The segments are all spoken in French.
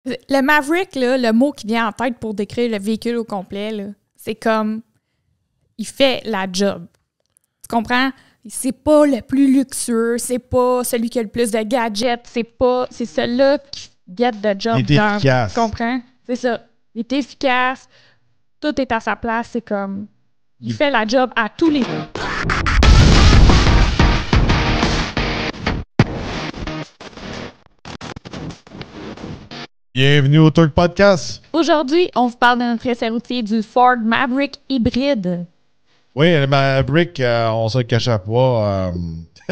Le Maverick, là, le mot qui vient en tête pour décrire le véhicule au complet, là, c'est comme il fait la job. Tu comprends? C'est pas le plus luxueux, c'est pas celui qui a le plus de gadgets, c'est celui-là qui get the job done. Il est efficace. Tu comprends? C'est ça. Il est efficace, tout est à sa place, c'est comme il fait la job à tous les niveaux. Bienvenue au Talk Podcast. Aujourd'hui, on vous parle de notre essai routier du Ford Maverick hybride. Oui, le Maverick, on se le cachera pas.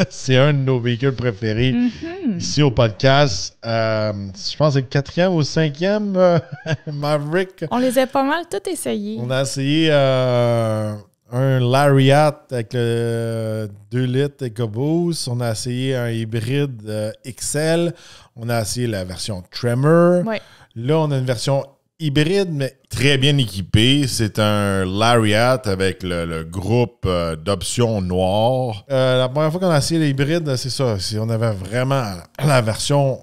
C'est un de nos véhicules préférés ici au podcast. Je pense que c'est le 4e ou 5e Maverick. On les a pas mal tous essayés. On a essayé un Lariat avec le 2 litres EcoBoost. On a essayé un hybride XL. On a essayé la version Tremor. Ouais. Là, on a une version hybride, mais très bien équipée. C'est un Lariat avec le groupe d'options noires. La première fois qu'on a essayé l'hybride, c'est ça. On avait vraiment la version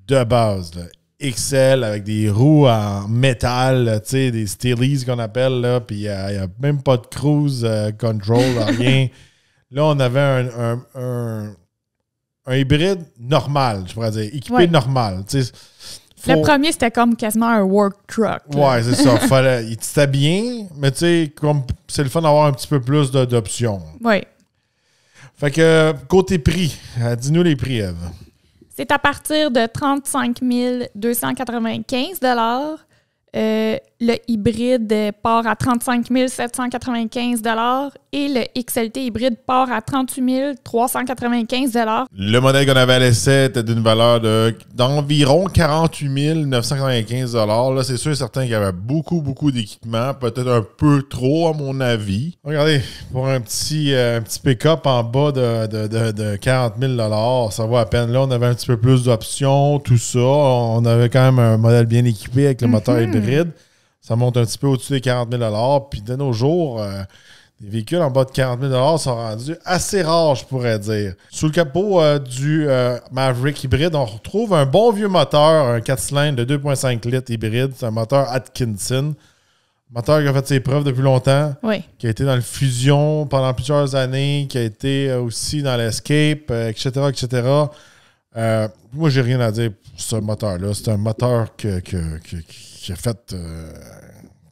de base, là. XL avec des roues en métal, tu sais, des Steelies qu'on appelle, là, puis il n'y a même pas de cruise control, rien. Là, on avait un hybride normal, je pourrais dire, équipé normal. Tu sais, le premier, c'était comme quasiment un work truck. Ouais, c'est ça. C'était bien, mais tu sais, comme c'est le fun d'avoir un petit peu plus d'options. Oui. Fait que, côté prix, dis-nous les prix, Ève. C'est à partir de 35 295 $. Le hybride part à 35 795 $ et le XLT hybride part à 38 395 $. Le modèle qu'on avait à l'essai était d'une valeur d'environ 48 995 $. Là, c'est sûr et certain qu'il y avait beaucoup d'équipements, peut-être un peu trop à mon avis. Regardez, pour un petit pick-up en bas de 40 000 $, ça vaut à peine. Là, on avait un petit peu plus d'options, tout ça. On avait quand même un modèle bien équipé avec le moteur hybride. Ça monte un petit peu au-dessus des 40 000 $. Puis de nos jours, les véhicules en bas de 40 000 $ sont rendus assez rares, je pourrais dire. Sous le capot du Maverick hybride, on retrouve un bon vieux moteur, un 4 cylindres de 2,5 litres hybride. C'est un moteur Atkinson. Moteur qui a fait ses preuves depuis longtemps. Oui. Qui a été dans le Fusion pendant plusieurs années, qui a été aussi dans l'Escape, etc., etc. Moi, j'ai rien à dire pour ce moteur-là. C'est un moteur qui a fait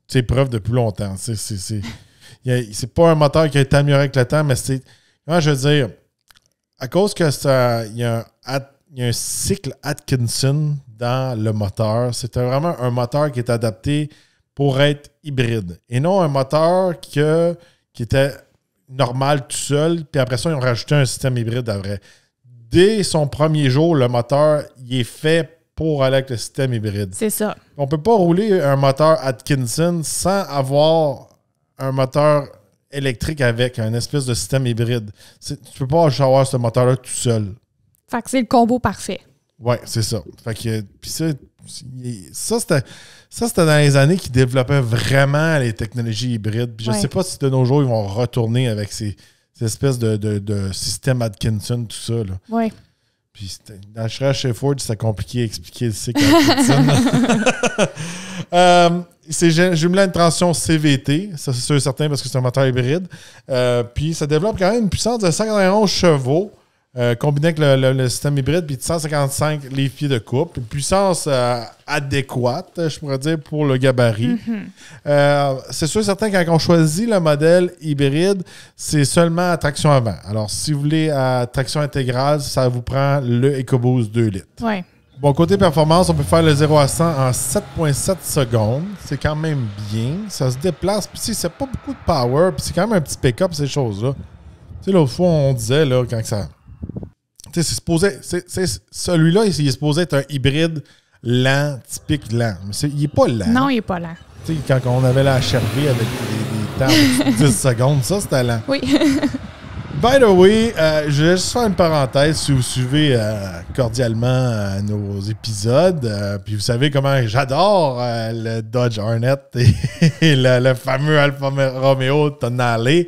ses preuves depuis longtemps. C'est pas un moteur qui a été amélioré avec le temps, mais c'est. Comment je veux dire? À cause que il y a un cycle Atkinson dans le moteur, c'était vraiment un moteur qui est adapté pour être hybride. Et non un moteur qui était normal tout seul, puis après ça, ils ont rajouté un système hybride après. Dès son premier jour, le moteur, il est fait pour aller avec le système hybride. C'est ça. On ne peut pas rouler un moteur Atkinson sans avoir un moteur électrique avec un espèce de système hybride. Tu ne peux pas avoir ce moteur-là tout seul. Fait que c'est le combo parfait. Oui, c'est ça. Fait que, puis ça, c'était dans les années qu'ils développaient vraiment les technologies hybrides. Puis je ne sais pas si de nos jours, ils vont retourner avec ces espèces de système Atkinson, tout ça. Oui. Puis dans le chez Ford, c'était compliqué à expliquer le cycle Atkinson. C'est jumelé à une transition CVT, ça c'est sûr et certain parce que c'est un moteur hybride. Puis ça développe quand même une puissance de 191 chevaux combiné avec le système hybride, puis de 155 livres-pieds de couple. Une puissance adéquate, je pourrais dire, pour le gabarit. C'est sûr et certain que quand on choisit le modèle hybride, c'est seulement à traction avant. Alors, si vous voulez à traction intégrale, ça vous prend le EcoBoost 2 litres. Oui. Bon, côté performance, on peut faire le 0 à 100 en 7,7 secondes. C'est quand même bien. Ça se déplace. Puis, c'est pas beaucoup de power. Puis, c'est quand même un petit pick-up, ces choses-là. Tu sais, l'autre fois, on disait, là, quand ça. Tu sais, c'est supposé. Celui-là, il est supposé être un hybride lent, typique lent. Mais il n'est pas lent. Non, il n'est pas lent. Tu sais, quand on avait la HRV avec des temps de 10 secondes, ça, c'était lent. Oui. By the way, je vais juste faire une parenthèse si vous suivez cordialement nos épisodes. Puis vous savez comment j'adore le Dodge Hornet et le fameux Alfa Romeo Tonale.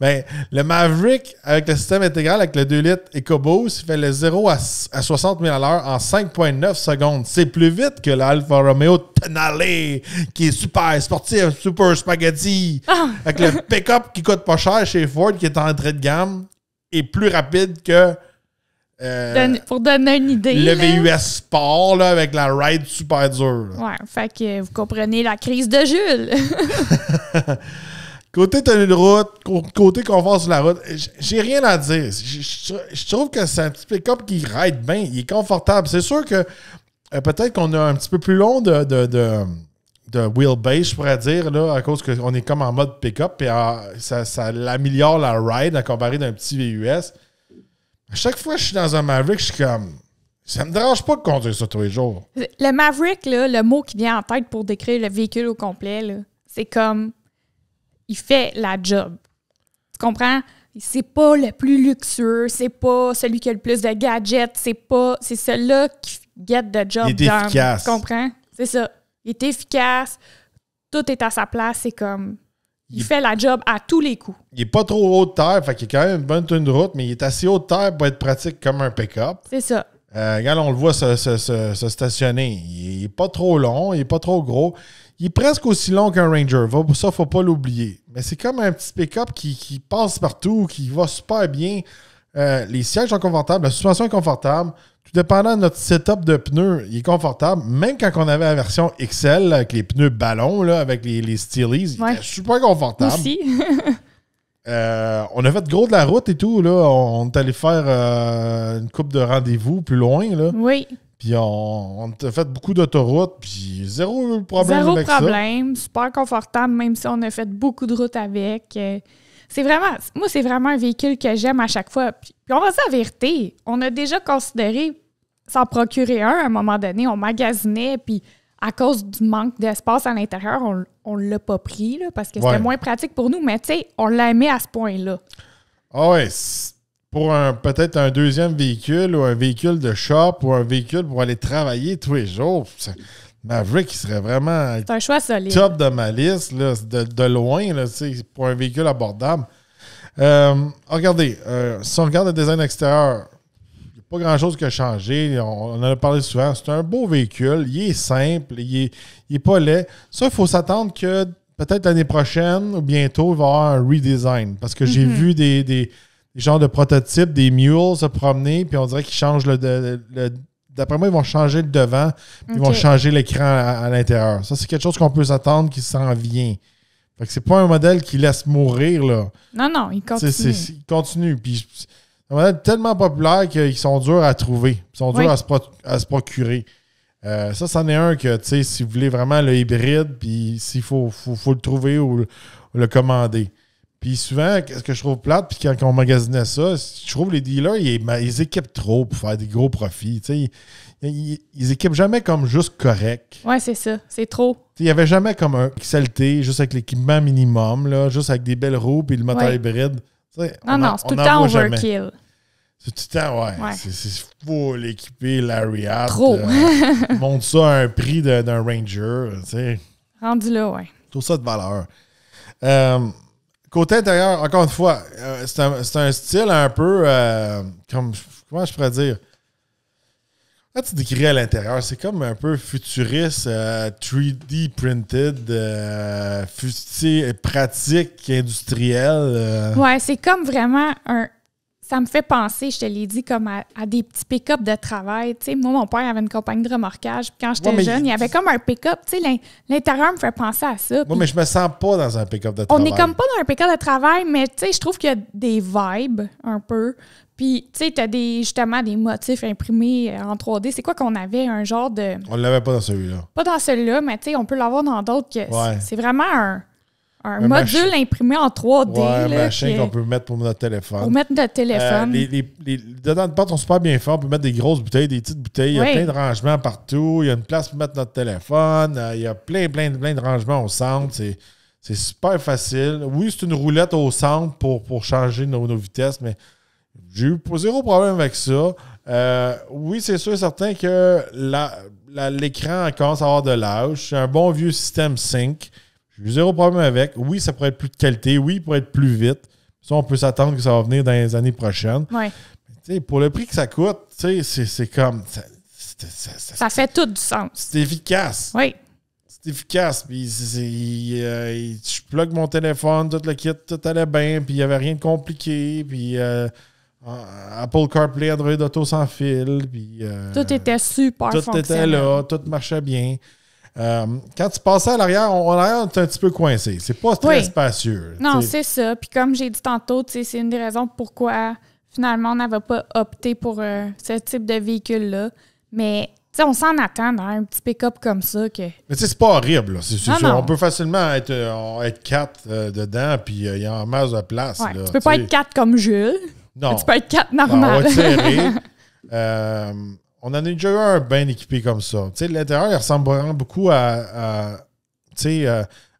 Ben, le Maverick, avec le système intégral, avec le 2 litres EcoBoost, il fait le 0 à 60 000 à l'heure en 5,9 secondes. C'est plus vite que l'Alfa Romeo Tonale, qui est super sportif, super spaghetti. Avec le pick-up qui coûte pas cher chez Ford, qui est en entrée de gamme, et plus rapide que... pour donner une idée. Le là. VUS Sport, là, avec la ride super dure. Là. Ouais, fait que vous comprenez la crise de Jules. Côté tenue de route, côté confort sur la route, j'ai rien à dire. Je trouve que c'est un petit pick-up qui ride bien, il est confortable. C'est sûr que peut-être qu'on a un petit peu plus long de wheelbase, je pourrais dire, là, à cause qu'on est comme en mode pick-up, et ça améliore la ride à comparer d'un petit VUS. À chaque fois que je suis dans un Maverick, je suis comme... Ça me dérange pas de conduire ça tous les jours. Le Maverick, là, le mot qui vient en tête pour décrire le véhicule au complet, là, c'est comme... Il fait la job. Tu comprends? C'est pas le plus luxueux, c'est pas celui qui a le plus de gadgets, c'est celui-là qui get the job done. Il est efficace. Tu comprends? C'est ça. Il est efficace, tout est à sa place, c'est comme... Il fait la job à tous les coups. Il est pas trop haut de terre, fait qu'il a quand même une bonne tenue de route, mais il est assez haut de terre pour être pratique comme un pick-up. C'est ça. Regarde, on le voit se stationner. Il est pas trop long, il est pas trop gros. Il est presque aussi long qu'un Ranger. Ça, faut pas l'oublier. Mais c'est comme un petit pick-up qui passe partout, qui va super bien. Les sièges sont confortables, la suspension est confortable. Tout dépendant de notre setup de pneus, il est confortable. Même quand on avait la version XL, avec les pneus ballons, là, avec les Steelies, il était super confortable. Aussi. On a fait gros de la route et tout. Là. On est allé faire une coupe de rendez-vous plus loin. Là. Oui. Puis on a fait beaucoup d'autoroutes, puis zéro problème avec ça. Zéro problème, super confortable, même si on a fait beaucoup de routes avec. C'est vraiment un véhicule que j'aime à chaque fois. Puis on va dire la vérité, on a déjà considéré s'en procurer un à un moment donné. On magasinait, puis à cause du manque d'espace à l'intérieur, on l'a pas pris, là, parce que c'était moins pratique pour nous. Mais tu sais, on l'a aimé à ce point-là. Ah ouais, pour peut-être un deuxième véhicule ou un véhicule de shop ou un véhicule pour aller travailler tous les jours, Maverick, il serait vraiment c'est un choix solide. Top de ma liste, là, de loin, là, pour un véhicule abordable. Regardez, si on regarde le design extérieur, il n'y a pas grand-chose qui a changé. On en a parlé souvent. C'est un beau véhicule. Il est simple. Il est pas laid. Ça, il faut s'attendre que peut-être l'année prochaine ou bientôt, il va y avoir un redesign. Parce que j'ai vu des genres de prototypes, des mules se promener, puis on dirait qu'ils changent d'après moi, ils vont changer le devant, puis ils vont changer l'écran à l'intérieur. Ça, c'est quelque chose qu'on peut s'attendre qui s'en vient. Fait que c'est pas un modèle qui laisse mourir, là. Non, il continue. Il continue. Puis c'est un modèle tellement populaire qu'ils sont durs à trouver. Ils sont durs à se procurer. Ça, c'en est un que, tu sais, si vous voulez vraiment le hybride, puis s'il faut le trouver ou le commander. Puis souvent, ce que je trouve plate, puis quand on magasinait ça, je trouve les dealers, ils équipent trop pour faire des gros profits. Ils équipent jamais comme juste correct. Ouais, c'est ça. C'est trop. Il n'y avait jamais comme un XLT, juste avec l'équipement minimum, là, juste avec des belles roues puis le moteur hybride. Non, c'est tout le temps overkill. C'est tout le temps, ouais. C'est full équipé, Lariat. Trop. Montre ça à un prix d'un Ranger. Rendu là, ouais. Tout ça de valeur. Côté intérieur, encore une fois, c'est un style un peu comme, comment je pourrais dire? Quand tu décris à l'intérieur, c'est comme un peu futuriste, 3D printed, pratique, industriel. Ouais, c'est comme vraiment ça me fait penser, je te l'ai dit, comme à des petits pick-up de travail. Tu sais, moi, mon père avait une compagnie de remorquage. Puis quand j'étais jeune, il y avait comme un pick-up. Tu sais, l'intérieur me fait penser à ça. Oui, mais je me sens pas dans un pick-up de travail. On est comme pas dans un pick-up de travail, mais tu sais, je trouve qu'il y a des vibes un peu. Puis, tu sais, t'as justement des motifs imprimés en 3D. C'est quoi qu'on avait? Un genre de... On l'avait pas dans celui-là. Pas dans celui-là, mais tu sais, on peut l'avoir dans d'autres. C'est vraiment un module imprimé en 3D. Ouais, un machin qu'on peut mettre pour notre téléphone. Pour mettre notre téléphone. Les dedans de porte sont super bien forts. On peut mettre des grosses bouteilles, des petites bouteilles. Il y a plein de rangements partout. Il y a une place pour mettre notre téléphone. Il y a plein de rangements au centre. C'est super facile. Oui, c'est une roulette au centre pour changer nos vitesses, mais j'ai eu zéro problème avec ça. Oui, c'est sûr et certain que l'écran commence à avoir de l'âge. C'est un bon vieux système Sync. J'ai eu zéro problème avec. Oui, ça pourrait être plus de qualité. Oui, il pourrait être plus vite. Ça, on peut s'attendre que ça va venir dans les années prochaines. Ouais. Pour le prix que ça coûte, c'est comme... Ça fait tout du sens. C'est efficace. Oui. C'est efficace. Puis je plug mon téléphone, tout le kit, tout allait bien, puis il n'y avait rien de compliqué. Puis Apple CarPlay, Android Auto sans fil. Puis, tout était super tout fonctionnel. était là, tout marchait bien. Quand tu passais à l'arrière, on est un petit peu coincé. C'est pas très spacieux. Non, c'est ça. Puis comme j'ai dit tantôt, c'est une des raisons pourquoi finalement on n'avait pas opté pour ce type de véhicule-là. Mais on s'en attend dans un petit pick-up comme ça. Mais c'est pas horrible. Là. C'est sûr. Non. On peut facilement être 4 dedans, puis il y a en masse de place. Ouais, là, tu peux pas être 4 comme Jules. Non. Tu peux être 4 normal. On va serrer. On en a déjà eu un bien équipé comme ça. L'intérieur, il ressemble vraiment beaucoup à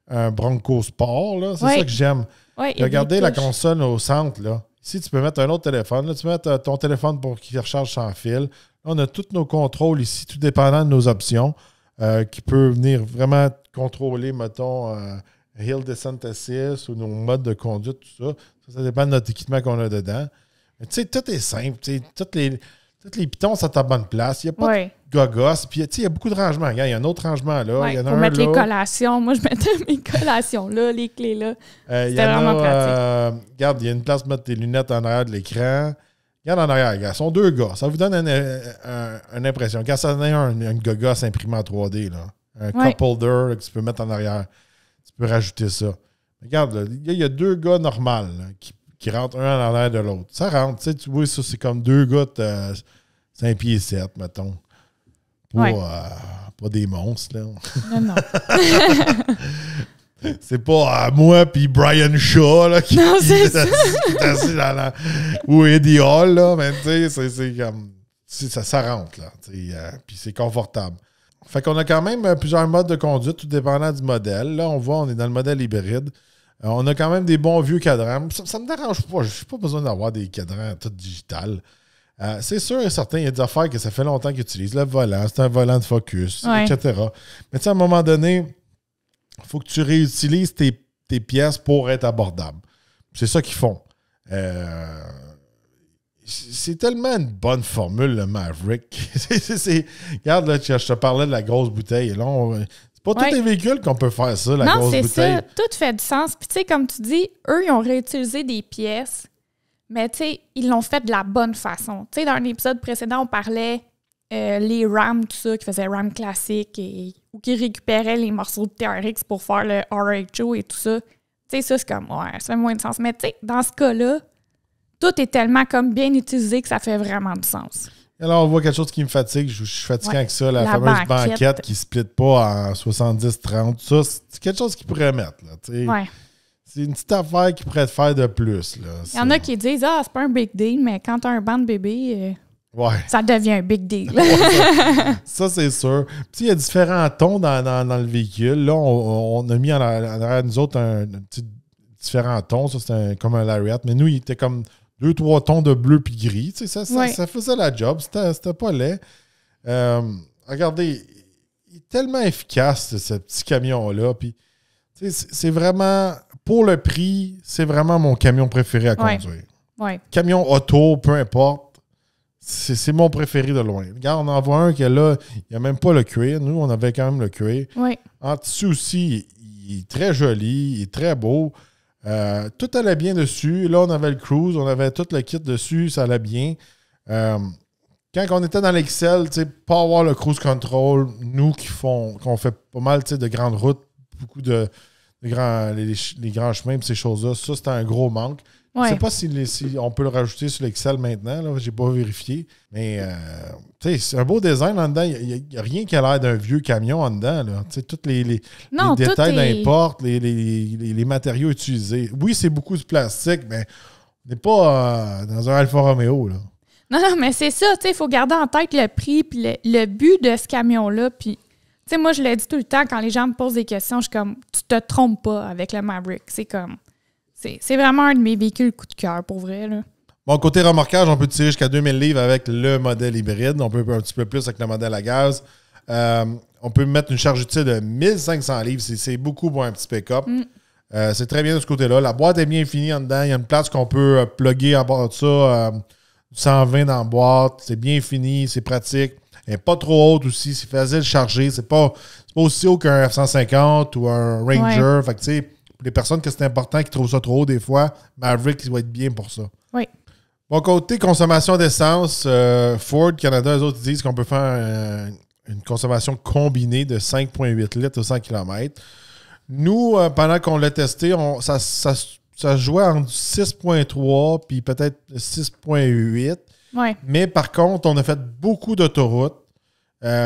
un Bronco Sport. Là. C'est ça que j'aime. Ouais, regardez la console au centre. Là. Ici, tu peux mettre un autre téléphone. Là, tu peux mettre ton téléphone pour qu'il recharge sans fil. Là, on a tous nos contrôles ici, tout dépendant de nos options, qui peut venir vraiment contrôler, mettons, Hill Descent Assist ou nos modes de conduite, tout ça. Ça dépend de notre équipement qu'on a dedans. Mais tout est simple. Tous les pitons sont à bonne place. Il n'y a pas de gogos. Puis il y a beaucoup de rangements. Regarde, il y a un autre rangement là. Ouais, il y en a pour un mettre là. les collations. Moi, je mettais mes collations là, les clés là. C'était vraiment pratique. Regarde, il y a une place pour mettre tes lunettes en arrière de l'écran. Regarde en arrière, regarde. Ce sont 2 gars. Ça vous donne une impression. Regarde, ça donne une gogos imprimée en 3D. Là. Un cup holder là, que tu peux mettre en arrière. Tu peux rajouter ça. Regarde, là, il y a 2 gars normaux là, qui rentrent un en arrière de l'autre. Ça rentre. Tu vois, ça, c'est comme 2 gars de 5 pieds 7, mettons. Pas des monstres, là. Non. C'est pas moi puis Brian Shaw là, qui est assis dans la... ou Eddie Hall, là, mais tu sais, c'est comme... Ça rentre, là. Puis c'est confortable. Fait qu'on a quand même plusieurs modes de conduite, tout dépendant du modèle. Là, on voit, on est dans le modèle hybride. On a quand même des bons vieux cadrans. Ça me dérange pas. Je n'ai pas besoin d'avoir des cadrans tout digital. C'est sûr et certain, il y a des affaires que ça fait longtemps qu'ils utilisent. Le volant, c'est un volant de focus, etc. Mais tu sais, à un moment donné, il faut que tu réutilises tes pièces pour être abordable. C'est ça qu'ils font. C'est tellement une bonne formule, le Maverick. Regarde, là, je te parlais de la grosse bouteille. Là, c'est pas tous les véhicules qu'on peut faire ça, la grosse bouteille. Non, c'est ça. Tout fait du sens. Puis, tu sais, comme tu dis, eux, ils ont réutilisé des pièces, mais, tu sais, ils l'ont fait de la bonne façon. Tu sais, dans un épisode précédent, on parlait les RAM, tout ça, qui faisaient RAM classique ou qui récupéraient les morceaux de TRX pour faire le RHO et tout ça. Tu sais, ça, c'est comme, ouais, ça fait moins de sens. Mais, tu sais, dans ce cas-là, tout est tellement comme bien utilisé que ça fait vraiment du sens. Alors, on voit quelque chose qui me fatigue. Je suis fatigué avec ça, la fameuse banquette qui ne split pas en 70-30. Ça, c'est quelque chose qu'ils pourraient mettre. Là, c'est une petite affaire qu'ils pourraient faire de plus. Il y en a qui disent « Ah, c'est pas un big deal, mais quand tu as un banc de bébé, ça devient un big deal. » Ça, c'est sûr. Puis, il y a différents tons dans le véhicule. Là, on a mis en arrière de nous autres un petit différents tons. Ça, c'était comme un Lariat. Mais nous, il était comme 2-3 tons de bleu puis gris. Tu sais, ça faisait la job. C'était pas laid. Regardez, il est tellement efficace, ce petit camion-là. Puis, c'est vraiment, pour le prix, c'est vraiment mon camion préféré à conduire. Camion auto, peu importe, c'est mon préféré de loin. Regarde, on en voit un qui est là, il n'y a même pas le cuir. Nous, on avait quand même le cuir. En tissu aussi, il est très joli, il est très beau. Tout allait bien dessus. Là, on avait le cruise, on avait tout le kit dessus, ça allait bien. Quand on était dans l'Excel, pas avoir le cruise control, nous qu'on fait pas mal de grandes routes, beaucoup de les grands chemins et ces choses-là, ça, c'était un gros manque. Je ne sais pas si on peut le rajouter sur l'Excel maintenant. Je n'ai pas vérifié. Mais c'est un beau design en dedans. Il n'y a rien qui a l'air d'un vieux camion en dedans. Tous les détails d'importe, les matériaux utilisés. Oui, c'est beaucoup de plastique, mais on n'est pas dans un Alfa Romeo. Là. Non, mais c'est ça. Il faut garder en tête le prix et le but de ce camion-là. Puis, moi, je le dis tout le temps quand les gens me posent des questions, je suis comme, tu te trompes pas avec le Maverick. C'est comme... C'est vraiment un de mes véhicules coup de cœur, pour vrai. Là. Bon, côté remorquage, on peut tirer jusqu'à 2000 livres avec le modèle hybride. On peut un petit peu plus avec le modèle à gaz. On peut mettre une charge utile de 1500 livres. C'est beaucoup pour un petit pick-up. C'est très bien de ce côté-là. La boîte est bien finie en dedans. Il y a une place qu'on peut plugger en bas de ça. 120 dans la boîte. C'est bien fini. C'est pratique. Elle n'est pas trop haute aussi. C'est facile de charger. C'est pas aussi haut qu'un F-150 ou un Ranger. Fait que, tu sais, pour les personnes que c'est important qui trouvent ça trop haut des fois, Maverick, il va être bien pour ça. Oui. Bon, côté consommation d'essence, Ford Canada, eux autres, disent qu'on peut faire une consommation combinée de 5,8 litres au 100 km. Nous, pendant qu'on l'a testé, ça jouait entre 6,3 puis peut-être 6,8. Ouais. Mais par contre, on a fait beaucoup d'autoroutes,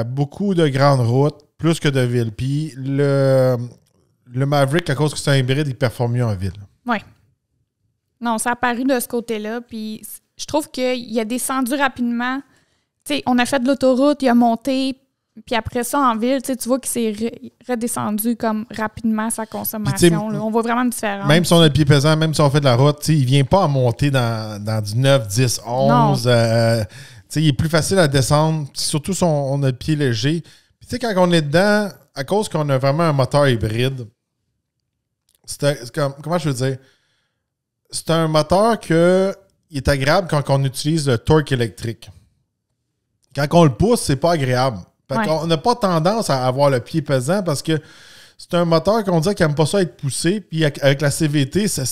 beaucoup de grandes routes, plus que de villes. Puis le Maverick, à cause que c'est un hybride, il performe mieux en ville. Oui. Non, ça a paru de ce côté-là. Puis je trouve qu'il a descendu rapidement. Tu sais, on a fait de l'autoroute, il a monté. Puis après ça, en ville, tu vois qu'il s'est redescendu comme rapidement sa consommation. Là. On voit vraiment une différence. Même si on a le pied pesant, même si on fait de la route, il ne vient pas à monter dans du 9, 10, 11. Il est plus facile à descendre, surtout si on a le pied léger. Puis quand on est dedans, à cause qu'on a vraiment un moteur hybride, comment je veux dire? C'est un moteur qui est agréable quand on utilise le torque électrique. Quand on le pousse, c'est pas agréable. On n'a pas tendance à avoir le pied pesant parce que c'est un moteur qu'on dit qu'il n'aime pas ça être poussé. Puis avec la CVT, ça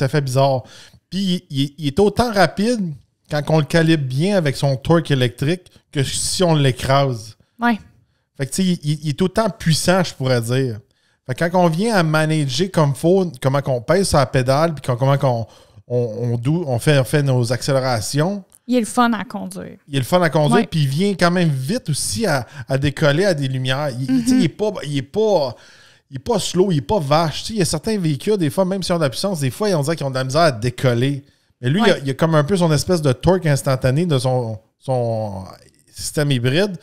fait bizarre. Puis il est autant rapide quand on le calibre bien avec son torque électrique que si on l'écrase. Ouais. Fait que il est autant puissant, je pourrais dire. Fait que quand on vient à manager comme il faut, comment on pèse sur la pédale, puis comment on fait nos accélérations. Il est le fun à conduire. Puis il vient quand même vite aussi à décoller à des lumières. Il est pas slow, il est pas vache. Il y a certains véhicules, des fois, même si on a de la puissance, des fois, on dirait qu'ils ont de la misère à décoller. Mais lui, il a comme un peu son espèce de torque instantané de son système hybride.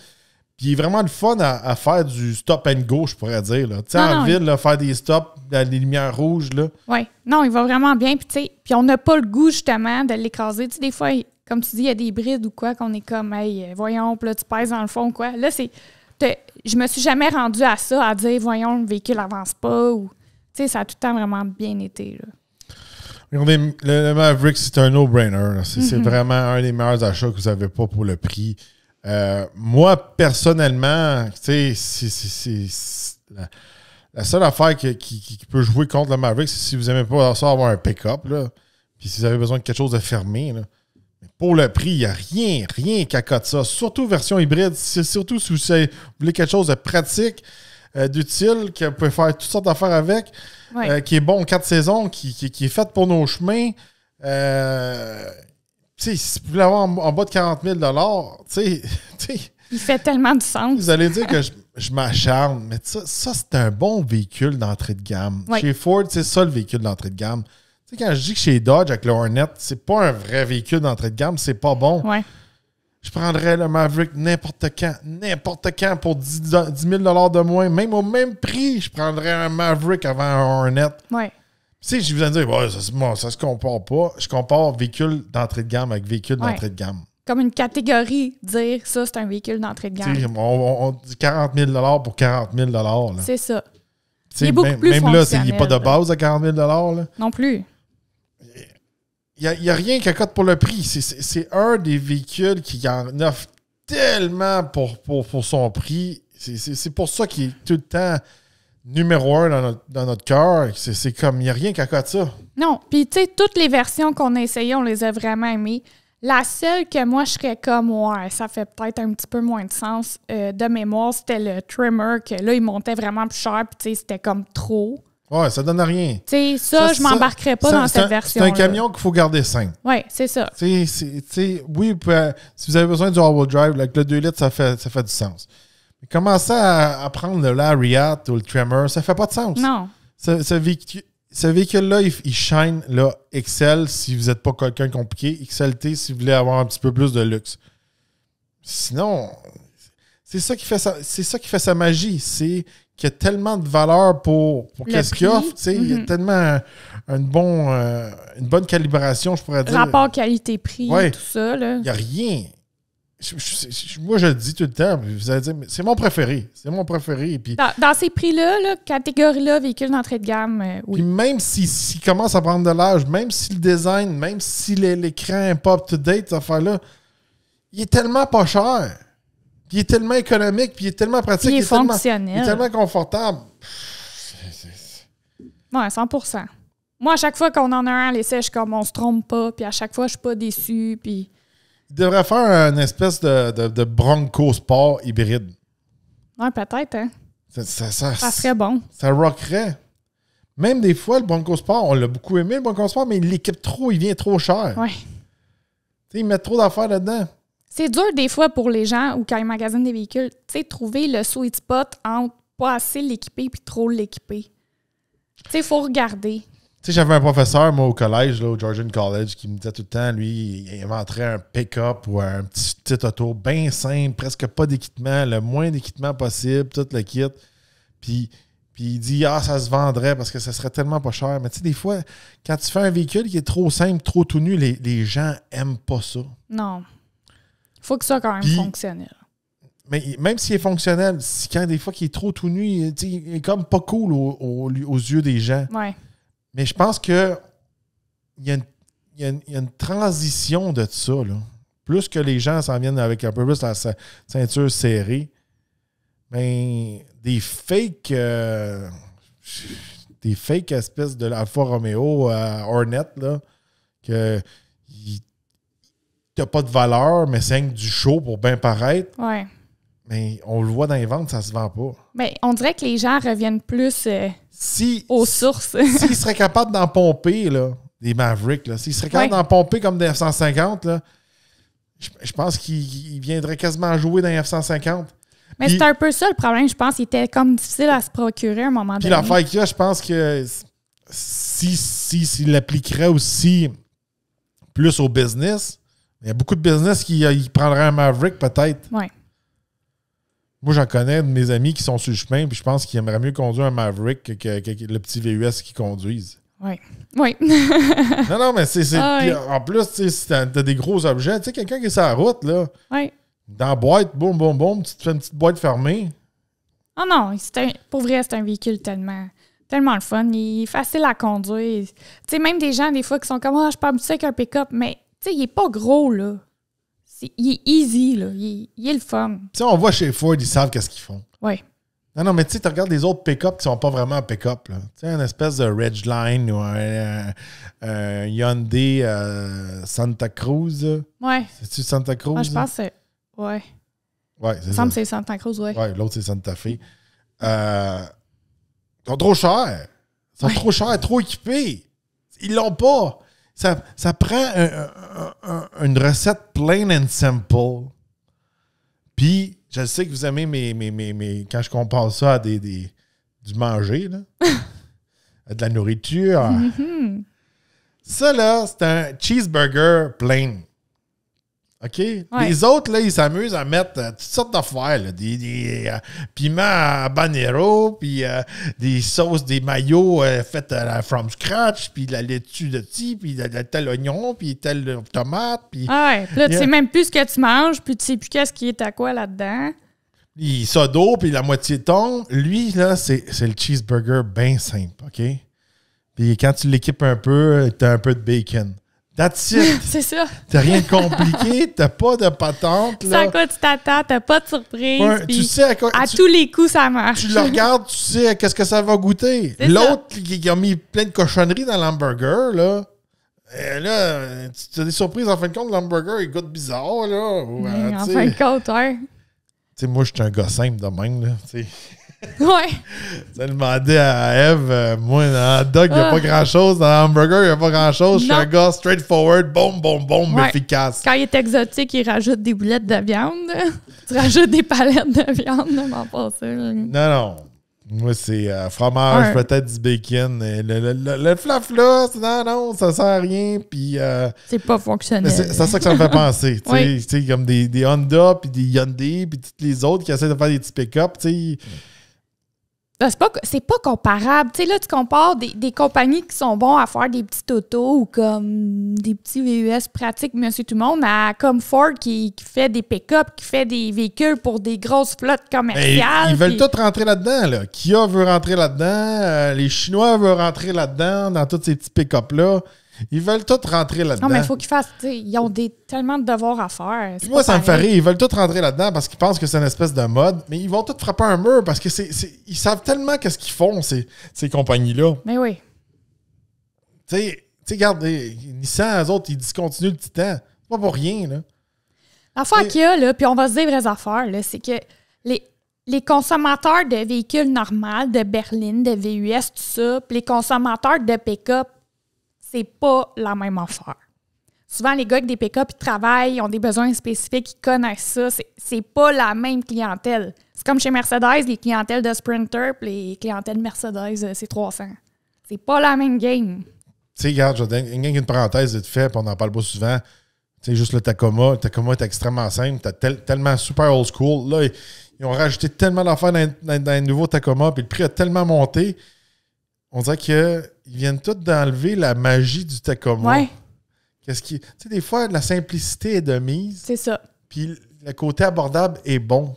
Puis il est vraiment le fun à faire du stop and go, je pourrais dire. En ville, là, faire des stops, des lumières rouges. Oui. Non, il va vraiment bien. Puis on n'a pas le goût, justement, de l'écraser. Des fois, comme tu dis, il y a des hybrides ou quoi, qu'on est comme, hey, voyons, puis là, tu pèses dans le fond, quoi. Là, je me suis jamais rendue à ça, à dire, voyons, le véhicule avance pas. Ou, ça a tout le temps vraiment bien été. Là. Regardez, le Maverick, c'est un no-brainer. C'est vraiment un des meilleurs achats que vous n'avez pas pour le prix. Moi, personnellement, c'est la seule affaire qui peut jouer contre le Maverick, c'est si vous n'aimez pas ça avoir un pick-up, puis si vous avez besoin de quelque chose de fermé. Là. Mais pour le prix, il n'y a rien qui accote ça. Surtout version hybride. Surtout si vous voulez quelque chose de pratique, d'utile, que vous pouvez faire toutes sortes d'affaires avec, qui est bon en 4 saisons, qui est fait pour nos chemins. Si vous voulez avoir en bas de 40 000 il fait tellement de sens. Vous allez dire que je m'acharne, mais ça c'est un bon véhicule d'entrée de gamme. Oui. Chez Ford, c'est ça le véhicule d'entrée de gamme. Quand je dis que chez Dodge, avec le Hornet, c'est pas un vrai véhicule d'entrée de gamme, c'est pas bon. Ouais. Je prendrais le Maverick n'importe quand pour 10 000 $ de moins. Même au même prix, je prendrais un Maverick avant un Hornet. Ouais. Si je viens de dire, ça se compare pas. Je compare véhicule d'entrée de gamme avec véhicule d'entrée de gamme. Comme une catégorie, dire ça, c'est un véhicule d'entrée de gamme. On dit 40 000 $ pour 40 000 $. Là. C'est ça. Il est beaucoup plus même là, il n'est pas de fonctionnel, base à 40 000 $. Là. Non plus. Il n'y a rien qui accote pour le prix. C'est un des véhicules qui en offre tellement pour son prix. C'est pour ça qu'il est tout le temps numéro 1 dans notre cœur. C'est comme, il n'y a rien qui accote ça. Non. Puis, tu sais, toutes les versions qu'on a essayées, on les a vraiment aimées. La seule que moi, je serais comme, ouais, ça fait peut-être un petit peu moins de sens de mémoire, c'était le trimmer, que là, il montait vraiment plus cher, puis tu sais, c'était comme trop. Ouais, ça donne rien. Tu sais, ça, je m'embarquerais pas dans cette version. C'est un camion qu'il faut garder simple. Oui, c'est ça. Oui, si vous avez besoin du all-wheel drive, avec le 2 litres, ça fait du sens. Mais commencer à prendre le Lariat ou le Tremor, ça fait pas de sens. Non. Ce véhicule-là, il shine là, Excel si vous n'êtes pas quelqu'un compliqué, XLT si vous voulez avoir un petit peu plus de luxe. Sinon, c'est ça qui fait sa magie. C'est qu'il y a tellement de valeur pour qu'est-ce qu'il offre. Il y a tellement une bonne calibration, je pourrais dire. Rapport qualité-prix, tout ça. Il n'y a rien. moi, je le dis tout le temps. Vous allez dire, mais c'est mon préféré. C'est mon préféré. Et puis, Dans ces prix-là, là, catégorie-là, véhicule d'entrée de gamme, oui. puis même s'il commence à prendre de l'âge, même si le design, même si l'écran n'est pas up-to-date, cette affaire-là, il est tellement pas cher. Puis il est tellement économique, puis il est tellement pratique. Il est fonctionnel. Il est tellement confortable. Ouais, 100%. Moi, à chaque fois qu'on en a un à l'essai, je suis comme, on se trompe pas, puis à chaque fois, je suis pas déçue, puis... Il devrait faire une espèce de Bronco Sport hybride. Ouais, peut-être, hein? Ça serait bon. Ça rockerait. Même des fois, le Bronco Sport, on l'a beaucoup aimé, le Bronco Sport, mais il l'équipe trop, il vient trop cher. Ouais. Ils mettent trop d'affaires là-dedans. C'est dur des fois pour les gens ou quand ils magasinent des véhicules, tu sais, trouver le sweet spot entre pas assez l'équiper puis trop l'équiper. Tu sais, il faut regarder. Tu sais, j'avais un professeur, moi, au collège, là, au Georgian College, qui me disait tout le temps, lui, il inventerait un pick-up ou un petit auto bien simple, presque pas d'équipement, le moins d'équipement possible, tout le kit. Puis il dit, ça se vendrait parce que ça serait tellement pas cher. Mais tu sais, des fois, quand tu fais un véhicule qui est trop simple, trop tout nu, les gens aiment pas ça. Non. Faut que ça soit quand même fonctionnel. Mais même s'il est fonctionnel, quand des fois qu'il est trop tout nu, il est comme pas cool aux yeux des gens. Ouais. Mais je pense que il y a une transition de ça. Là. Plus que les gens s'en viennent avec un peu plus la ceinture serrée, mais des fake espèces de l'Alfa Romeo Hornet, là, que t'as pas de valeur, mais c'est du show pour bien paraître. Ouais. Mais on le voit dans les ventes, ça se vend pas. Ben, on dirait que les gens reviennent plus aux sources. S'ils seraient capables d'en pomper, là, des Mavericks, là, s'ils seraient capables d'en pomper comme des F-150, là, je pense qu'ils viendraient quasiment jouer dans les F-150. Mais c'est un peu ça le problème. Je pense qu'il était comme difficile à se procurer à un moment donné. Puis l'affaire qu'il y a, je pense que s'il l'appliquerait aussi plus au business, il y a beaucoup de business qui prendraient un Maverick peut-être. Oui. Moi, j'en connais de mes amis qui sont sur le chemin, puis je pense qu'ils aimeraient mieux conduire un Maverick que le petit VUS qu'ils conduisent. Oui. Oui. Non, mais c'est en plus, si t'as des gros objets, tu sais, quelqu'un qui est sur la route, là, dans la boîte, boum, boum, boum, tu te fais une petite boîte fermée. Oh non, pour vrai, c'est un véhicule tellement le fun. Il est facile à conduire. Tu sais, même des gens, des fois, qui sont comme, je suis pas habitué avec un pick-up, mais tu sais, il est pas gros, là. Il est easy, là. Il est le fun. Tu sais, on voit chez Ford, ils savent qu'est-ce qu'ils font. Oui. Non, mais tu sais, tu regardes les autres pick-up qui sont pas vraiment un pick-up, là. Tu sais, une espèce de Ridgeline ou un Hyundai Santa Cruz. Oui. C'est-tu Santa Cruz? Moi, je pense que c'est... Oui. Oui, c'est ça. Il me semble que c'est Santa Cruz, oui. Oui, l'autre, c'est Santa Fe. Ils sont trop chers. Ils sont trop chers, trop équipés. Ils l'ont pas. Ça prend une recette plain and simple. Puis, je sais que vous aimez mes quand je compare ça à du manger, là. À de la nourriture. Mm-hmm. Ça, là, c'est un cheeseburger plain. OK? Ouais. Les autres, là, ils s'amusent à mettre toutes sortes d'affaires, là. Des piments habanero, puis des sauces, des maillots faites from scratch, puis la laitue de ti, puis tel oignon, puis telle tomate. Puis là, tu sais même plus ce que tu manges, puis tu sais plus qu'est-ce qui est à quoi là-dedans. Il ça d'eau, puis la moitié tombe. Lui, là, c'est le cheeseburger bien simple, OK? Puis quand tu l'équipes un peu, t'as un peu de bacon. That's it. C'est ça. T'as rien de compliqué, t'as pas de patente. C'est à quoi tu t'attends, t'as pas de surprise. Ouais, tu sais à quoi, tous les coups, ça marche. Tu le regardes, tu sais qu'est-ce que ça va goûter. L'autre qui a mis plein de cochonneries dans l'hamburger, là, tu as des surprises. En fin de compte, l'hamburger, il goûte bizarre, là. En fin de compte, ouais. Tu sais, moi, je suis un gars simple de même, là, tu sais. Ouais. Tu as demandé à Eve, moi, dans le dog, il n'y a pas grand-chose. Dans l'hamburger, il n'y a pas grand-chose. Je suis un gars straightforward, boum, efficace. Quand il est exotique, il rajoute des boulettes de viande. Tu rajoutes des palettes de viande, m'en pas ça. Non. Moi, c'est fromage, peut-être du bacon. Le flaf-là, non, ça sert à rien. Puis, c'est pas fonctionnel. C'est ça que ça me fait penser. Tu sais, comme des Honda, puis des Hyundai, puis toutes les autres qui essaient de faire des petits pick-up, tu sais. là, c'est pas comparable. Tu sais, là, tu compares des compagnies qui sont bons à faire des petits autos ou comme des petits VUS pratiques, monsieur tout le monde, à comme Ford qui fait des pick-up, qui fait des véhicules pour des grosses flottes commerciales. Ils veulent tous rentrer là-dedans, là. Kia veut rentrer là-dedans, les Chinois veulent rentrer là-dedans, dans tous ces petits pick-up-là. Ils veulent tous rentrer là-dedans. Non, mais il faut qu'ils fassent, tu sais, ils ont tellement de devoirs à faire. Moi, ça me fait rire. Ils veulent tous rentrer là-dedans parce qu'ils pensent que c'est une espèce de mode, mais ils vont tous frapper un mur parce que ils savent tellement qu'est-ce qu'ils font, ces compagnies-là. Mais oui. Tu sais, regarde, Nissan, eux autres, ils discontinuent le Titan. C'est pas pour rien, là. L'affaire qu'il y a, là, puis on va se dire vraies affaires, là, c'est que les consommateurs de véhicules normaux, de berlines, de VUS, tout ça, puis les consommateurs de pick-up, c'est pas la même affaire. Souvent, les gars avec des pick-up, ils travaillent, ils ont des besoins spécifiques, ils connaissent ça. C'est pas la même clientèle. C'est comme chez Mercedes, les clientèles de Sprinter puis les clientèles Mercedes C300. C'est pas la même game. Tu sais, regarde, je vais donner une parenthèse vite fait, puis on n'en parle pas souvent. Tu sais, juste le Tacoma. Le Tacoma est extrêmement simple. T'as tellement super old school. Là, ils ont rajouté tellement d'affaires dans les nouveaux Tacoma, puis le prix a tellement monté. On dirait qu'ils viennent tous d'enlever la magie du Tacoma. Ouais. Tu sais, des fois, la simplicité est de mise. C'est ça. Puis le côté abordable est bon.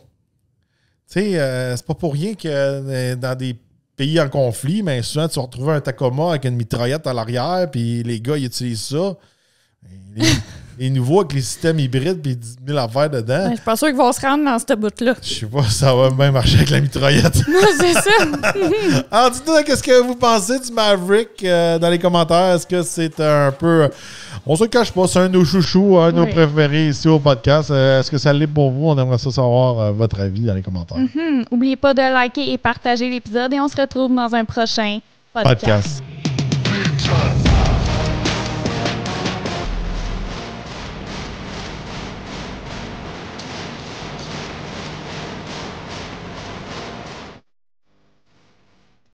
Tu sais, c'est pas pour rien que dans des pays en conflit, mais souvent, tu vas retrouver un Tacoma avec une mitraillette à l'arrière, puis les gars, ils utilisent ça. Les nouveaux avec les systèmes hybrides, puis 10 000 affaires dedans. Ouais, je suis pas sûr qu'ils vont se rendre dans ce bout-là. Je sais pas si ça va bien marcher avec la mitraillette. C'est ça. Alors, dites-nous, qu'est-ce que vous pensez du Maverick dans les commentaires? Est-ce que c'est un peu... On se cache pas, c'est un de nos chouchous, un de nos préférés ici au podcast. Est-ce que ça l'est pour vous? On aimerait ça savoir votre avis dans les commentaires. N'oubliez pas de liker et partager l'épisode et on se retrouve dans un prochain podcast.